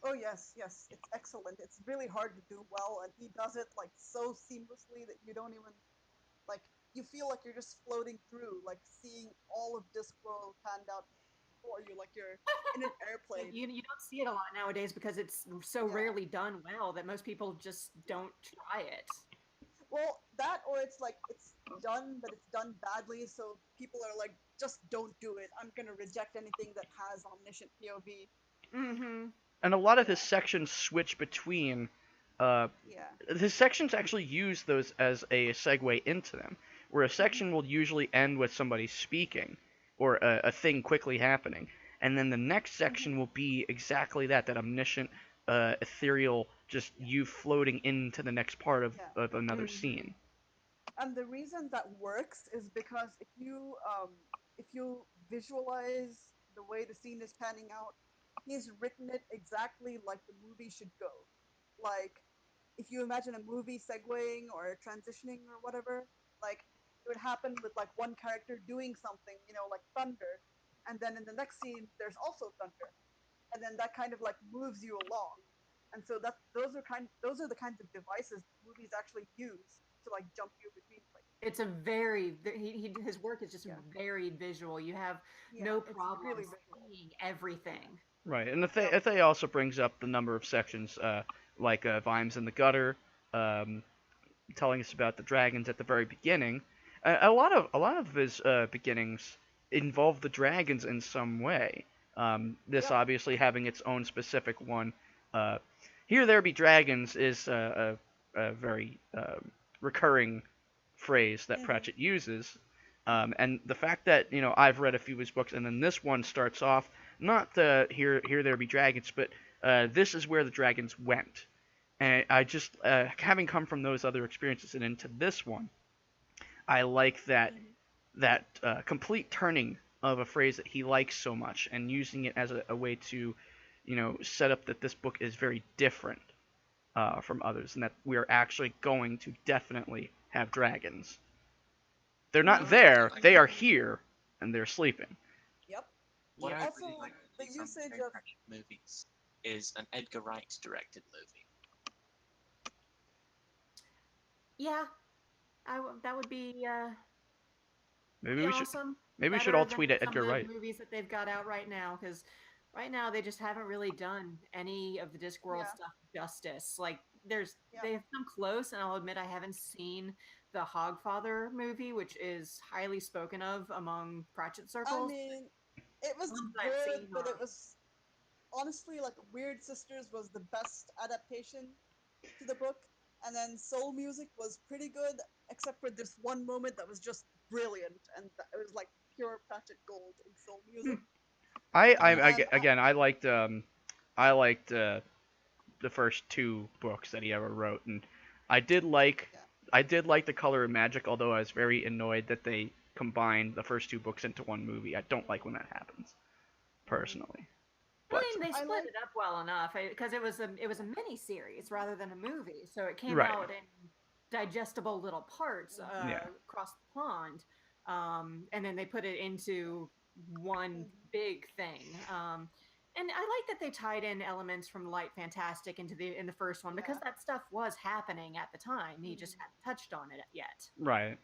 Oh yes, it's excellent. It's really hard to do well, and he does it like so seamlessly that you don't even like. You feel like you're just floating through, like seeing all of Discworld panned out before you, like you're in an airplane. You don't see it a lot nowadays because it's so Yeah. rarely done well that most people just don't try it. Well, that or it's like it's done, but it's done badly, so people are like, just don't do it. I'm gonna reject anything that has omniscient POV. Mm-hmm. And a lot of his sections switch between. Yeah. His sections actually use those as a segue into them, where a section will usually end with somebody speaking or a thing quickly happening, and then the next section will be exactly that omniscient, ethereal, just you floating into the next part of another scene. And the reason that works is because if you visualize the way the scene is panning out, he's written it exactly like the movie should go. Like if you imagine a movie segueing or transitioning or whatever, like it would happen with like one character doing something, like thunder, and then in the next scene there's also thunder, and then that kind of like moves you along. And so those are the kinds of devices movies actually use to like jump you between places. It's a very his work is just Yeah. very visual. You have Yeah, no it's really problem visual. seeing everything. Right, and Yep. the Thay also brings up the number of sections, like Vimes in the Gutter, telling us about the dragons at the very beginning. A lot of his beginnings involve the dragons in some way. This Yep. obviously having its own specific one. Uh, Here there be dragons is a very recurring phrase that Hmm. Pratchett uses. And the fact that I've read a few of his books, and then this one starts off not here there be dragons, but this is where the dragons went. And I just, having come from those other experiences and into this one, I like Hmm. that complete turning of a phrase that he likes so much and using it as a way to, set up that this book is very different from others and that we are actually going to definitely have dragons. They're What I not Hmm. would really there, like, they are here, and they're sleeping. Yep. what Yep. I would really Also, like to the see from usage Terry of Pratchett movies is an Edgar Wright directed movie. Yeah, that would Maybe be we should awesome. maybe we should Better all than tweet at some Edgar of the Wright. movies that they've got out right now, because right now they just haven't really done any of the Discworld yeah. stuff justice. Like Yep. they have come close, and I'll admit I haven't seen the Hogfather movie, which is highly spoken of among Pratchett I circles. mean, it The was ones that I've good, seen but are it was honestly like Weird Sisters was the best adaptation to the book, and then Soul Music was pretty good, except for this one moment that was just brilliant, and it was like pure Pratchett gold in Soul Music. And Again, I liked the first two books that he ever wrote, and I did like yeah. I did like the Color of Magic, although I was very annoyed that they combined the first two books into one movie. I don't like when that happens, Mm. personally. I But mean, they I split like it up well enough because it was a mini series rather than a movie, so it came right, out in digestible little parts yeah, across the pond, and then they put it into one Mhm. big thing. And I like that they tied in elements from Light Fantastic into the in the first one because Yeah. that stuff was happening at the time. He just Mhm. hadn't touched on it yet. right.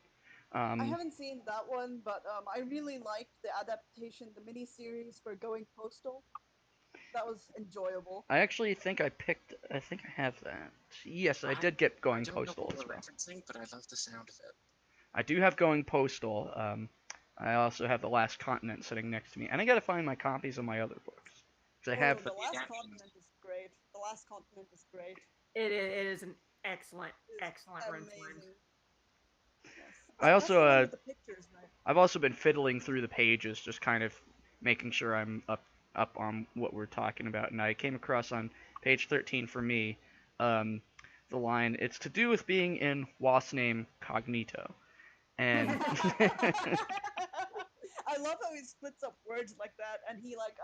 I Um, haven't seen that one, but I really liked the adaptation, the miniseries for Going Postal. That was enjoyable. I actually think I think I have that. Yes, I I did get I Going don't know Postal what we're as well. referencing, but I love the sound of it. I do have Going Postal. I also have The Last Continent sitting next to me, and I gotta find my copies of my other books. 'Cause I Oh, have The But the Last adaptions, Continent is great. The Last Continent is great. It is an excellent, It's excellent rincewind. amazing. Yes, I that's also the one with the pictures, right? I've also been fiddling through the pages, just kind of making sure I'm up on what we're talking about, and I came across on page 13 for me, um, the line "It's to do with being in Wasp name Cognito," and I love how he splits up words like that, and he like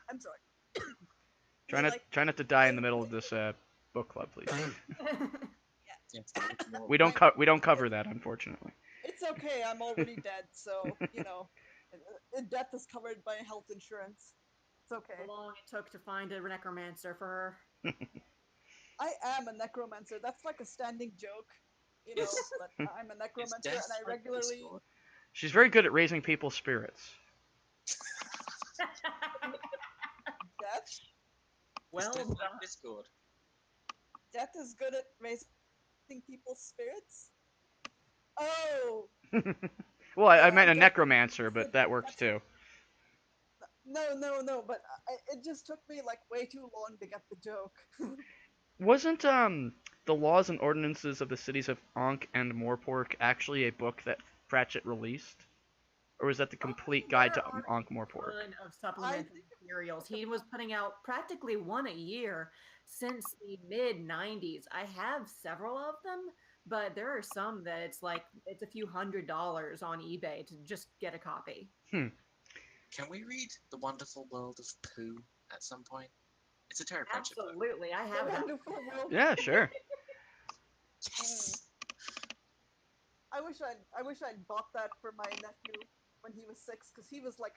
I'm sorry. He like try not to die in the I middle of this book club, please. yeah. yes, the original. My We don't cover it's that, unfortunately. it's okay. I'm already dead, so death is covered by health insurance. It's How okay. long it took to find a necromancer for her. I am a necromancer. That's like a standing joke, Is that I'm a is necromancer and death I like regularly Discord? She's very good at raising people's spirits. death. Is Well death done. like Discord? Death is good at raising people's spirits. Oh, Well, I yeah, meant a death. necromancer, That's but that works that's too. no, no, no. But it just took me like way too long to get the joke. Wasn't the laws and ordinances of the cities of Ankh and Morpork actually a book that Pratchett released, or was that the Oh, complete guide there to are Ankh a Morpork? ton of I supplemental think it materials. was the He was putting out practically one a year since the mid 90s. I have several of them, but there are some that it's a few $100s on eBay to just get a copy. Hmm. Can we read The Wonderful World of Pooh at some point? It's a Terry Pratchett book. Absolutely, I the have that. wonderful world. Yeah, sure. Yes. I wish I'd bought that for my nephew when he was 6, because he was like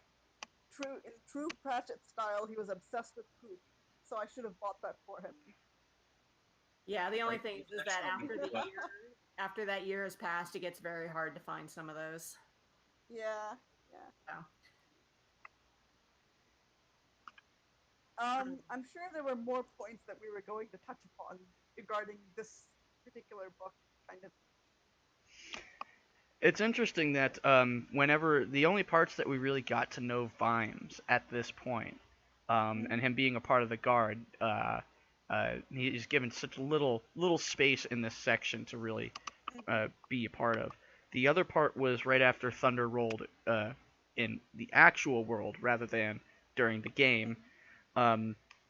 true Pratchett style. He was obsessed with poop, so I should have bought that for him. Yeah, the only Like thing the is that actual after the book. years After that year has passed, it gets very hard to find some of those. Yeah, yeah. So, I'm sure there were more points that we were going to touch upon regarding this particular book, kind of. It's interesting that whenever the only parts that we really got to know Vimes at this point, and him being a part of the guard, he's given such little space in this section to really be a part of. The other part was right after Thunder rolled in the actual world rather than during the game.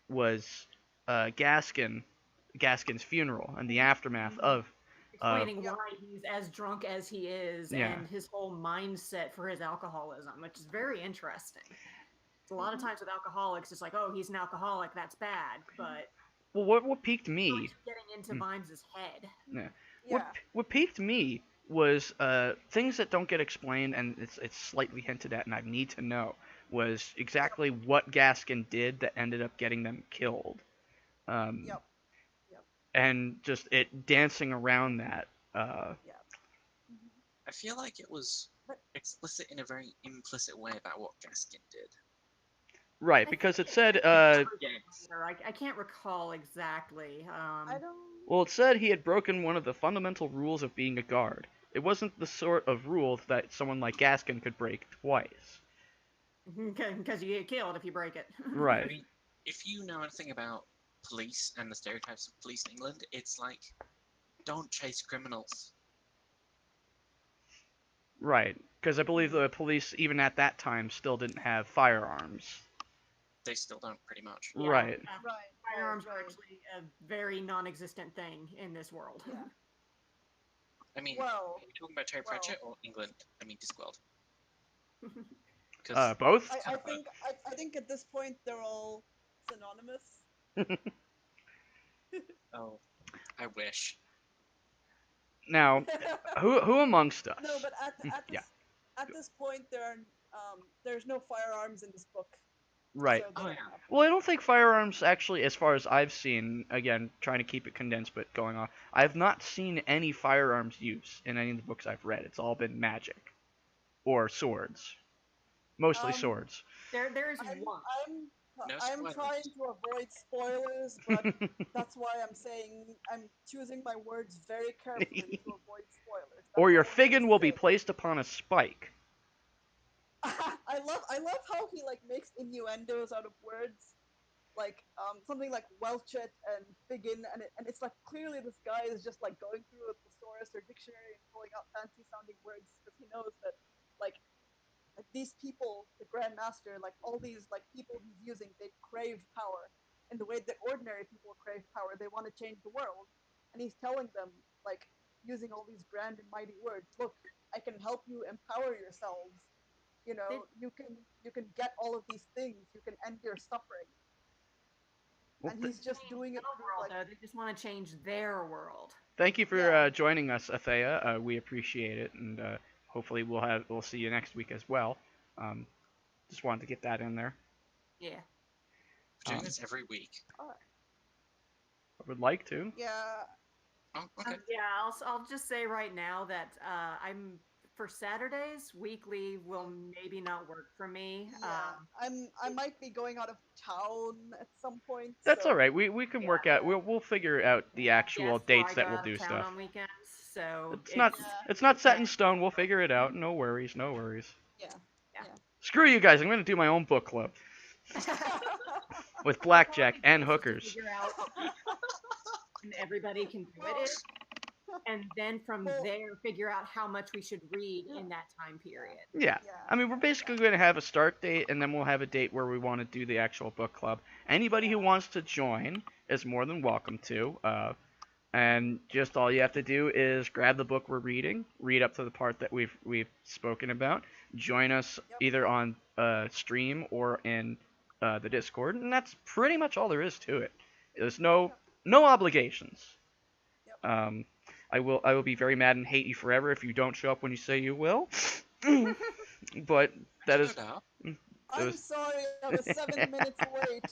Was Gaskin's funeral and the aftermath of explaining Yep. why he's as drunk as he is Yeah. and his whole mindset for his alcoholism, which is very interesting. A lot of times with alcoholics, it's like, oh, he's an alcoholic, that's bad. But well, what piqued me? getting into Vimes's head. Yeah. Yeah. What piqued me was things that don't get explained and it's slightly hinted at and I need to know was exactly what Gaskin did that ended up getting them killed. Yep. Yep. And just it dancing around that. Yep. I feel like it was But explicit in a very implicit way about what Gaskin did. Right, because it said Yes. I can't recall exactly. I don't. well, it said he had broken one of the fundamental rules of being a guard. It wasn't the sort of rule that someone like Gaskin could break twice. Because you get killed if you break it. I Right. mean, if you know anything about police and the stereotypes of police in England, it's like, don't chase criminals. Right, because I believe the police, even at that time, still didn't have firearms. They still don't, pretty much. Yeah, Right. Right. Firearms are right. actually a very non-existent thing in this world. Yeah. I mean, Well, are we talking about Terry well. Pratchett or England? I mean, Discworld. Because Both. I think at this point they're all synonymous. oh, I wish. Now, who amongst us? No, but at Yeah. this point there's no firearms in this book. Right. So they Oh, don't yeah. have- Well, I don't think firearms actually, as far as I've seen, again, trying to keep it condensed but going on, I've not seen any firearms use in any of the books I've read. It's all been magic. Or swords. Mostly swords. There's I'm one. No I'm spoilers. trying to avoid spoilers, but that's why I'm saying I'm choosing my words very carefully to avoid spoilers. Or That's your all I'm gonna figgin will be say. placed upon a spike. I love how he like makes innuendos out of words, like something like Welchet and Figgin, and it's like clearly this guy is just like going through a thesaurus or dictionary and pulling out fancy sounding words because he knows that like these people, the Grand Master, like all these like people he's using, they crave power in the way that ordinary people crave power. They want to change the world, and he's telling them like using all these grand and mighty words. Look, I can help you empower yourselves. You know, you can get all of these things. You can end your suffering. Well, And he's just doing it No through world, like though. They just want to change their world. thank you for Yeah. joining us, Athea. We appreciate it, and hopefully we'll see you next week as well. Just wanted to get that in there. Yeah. We're doing Um, this every week. I would like to. yeah. Oh, okay. Yeah, I'll just say right now that I'm for Saturdays weekly will maybe not work for me. Yeah, I might be going out of town at some point. That's so, all right. We can work out. We'll figure out the actual yes, dates I that go we'll out do of town stuff. on weekends, so It's not set in stone. We'll figure it out. No worries. No worries. Yeah. Screw you guys. I'm gonna do my own book club with blackjack and hookers. Figure out, and everybody can do it. And then from there, figure out how much we should read in that time period. Yeah. I mean, we're basically going to have a start date, and then we'll have a date where we want to do the actual book club. Anybody who wants to join is more than welcome to. And just all you have to do is grab the book we're reading, read up to the part that we've spoken about, join us either on stream or in the Discord, and that's pretty much all there is to it. There's no obligations. I will be very mad and hate you forever if you don't show up when you say you will. But that is. I'm sorry, I was 7 minutes late.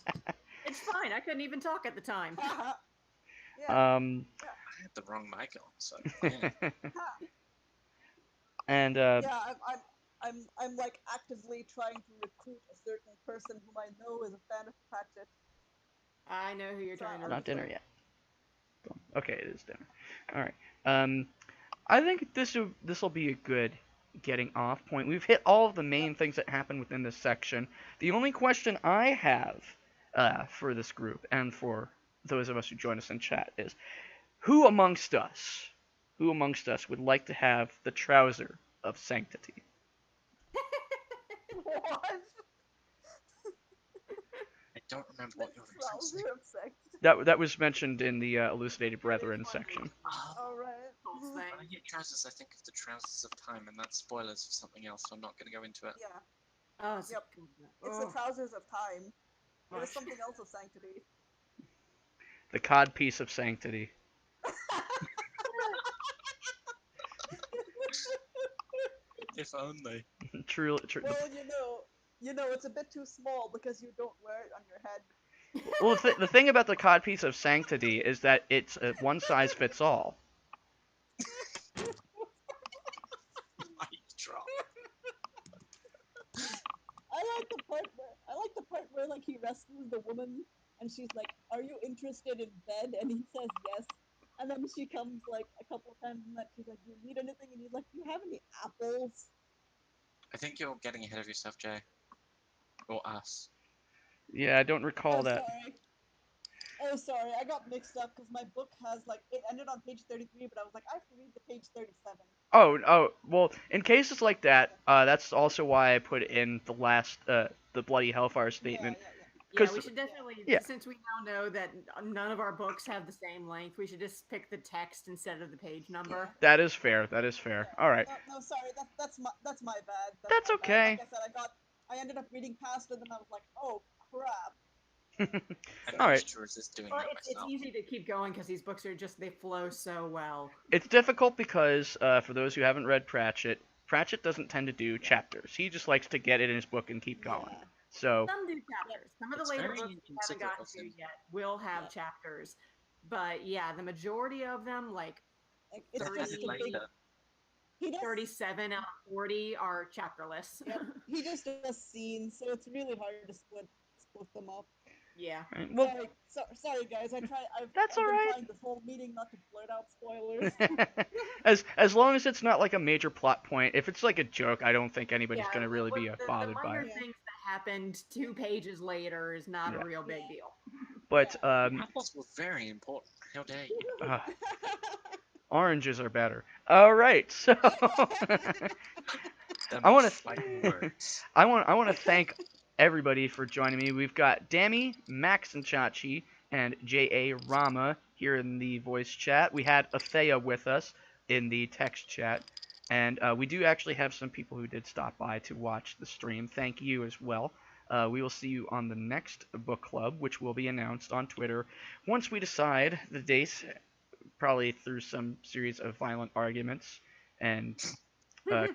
It's fine. I couldn't even talk at the time. I had the wrong mic on, so yeah. And Yeah, I'm like actively trying to recruit a certain person whom I know is a fan of Pratchett. I know who you're So trying to I'll not just dinner recruit. yet. Okay, it is dinner. All right. I think this will be a good getting off point. We've hit all of the Yep. main things that happen within this section. The only question I have for this group and for those of us who join us in chat is who amongst us, would like to have the trouser of sanctity? What? I don't remember The what you're referencing. trouser of sex? That was mentioned in the elucidated brethren section. Oh, Alright. Whole when I thing. hear trousers, I think of the trousers of time, and that's spoilers for something else, so I'm not going to go into it. Yeah. Oh, it's Yep. good. It's the Oh, trousers of time. It is much. something else of sanctity. The codpiece of sanctity. If only. Well, it's a bit too small because you don't wear it on your head. Well, the thing about the codpiece of sanctity is that it's one size fits all. Mic drop. I like the part where like he rescues the woman and she's like, "Are you interested in bed?" And he says yes. And then she comes like a couple times and that she's like, "Do you need anything?" And he's like, "Do you have any apples?" I think you're getting ahead of yourself, Jay. Or us. Yeah, I don't recall Oh, that. sorry. Oh, sorry. I got mixed up because my book has like it ended on page 33, but I was like, I have to read the page 37. Oh, well, in cases like that, that's also why I put in the last, the bloody hellfire statement. Yeah, 'Cause- we should definitely, yeah. since we now know that none of our books have the same length, we should just pick the text instead of the page number. That is fair. That is fair. All right. No, sorry. That's my bad. That's my bad. okay. Like I said, I ended up reading past it, and then I was like, oh crap. I All managed right. to resist doing Well, that it's myself. easy to keep going because these books are just, they flow so well. It's difficult because, for those who haven't read Pratchett, Pratchett doesn't tend to do chapters. He just likes to get it in his book and keep going. Yeah. So, Some do chapters. Some of the It's later very books we haven't inconsiderate gotten of to him. yet will have Yeah. chapters. But yeah, the majority of them, like Like it's They're just added a big. later. He does. 37 out of 40 are chapterless. Yep. He just does scenes, so it's really hard to split them up. Yeah. well, Sorry guys. I've That's been alright. trying this whole meeting not to blurt out spoilers. as long as it's not like a major plot point. If it's like a joke, I don't think anybody's Yeah, gonna really be the bothered by minor it. things that happened 2 pages later is not Yeah. a real big Yeah. deal. But Apples were very important. How dare you? oranges are better. All right, so Them I wanna- fighting words. I want to thank everybody for joining me. We've got Dammy, Max and Chachi, and J.A. Rama here in the voice chat. We had Athea with us in the text chat. And we do actually have some people who did stop by to watch the stream. Thank you as well. We will see you on the next book club, which will be announced on Twitter once we decide the dates, probably through some series of violent arguments and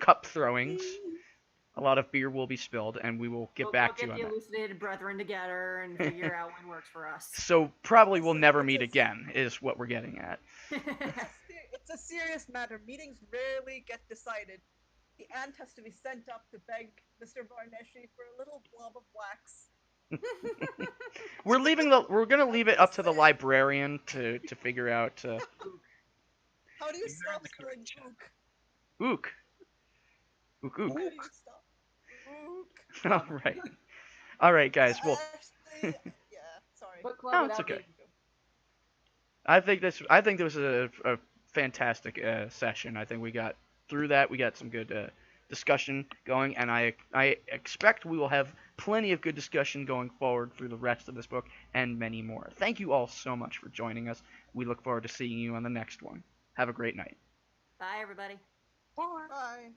cup throwings. A lot of beer will be spilled, and we will get back to you We'll on get the that. elucidated brethren together and figure out when works for us. So probably we'll Listen, never it's meet a- again, is what we're getting at. It's a serious matter. Meetings rarely get decided. The ant has to be sent up to beg Mr. Varneshi for a little blob of wax. We're gonna leave it up to the librarian to figure out. How do you You're in stop the spelling correct chat. ook? Ook. How do Ook. you stop? Ook. All right, guys. Well, Actually, yeah. Sorry. Book No, club it's without okay. being- I think this was a fantastic session. I think we got through that. We got some good discussion going, and I expect we will have plenty of good discussion going forward through the rest of this book and many more. Thank you all so much for joining us. We look forward to seeing you on the next one. Have a great night. Bye, everybody. Bye.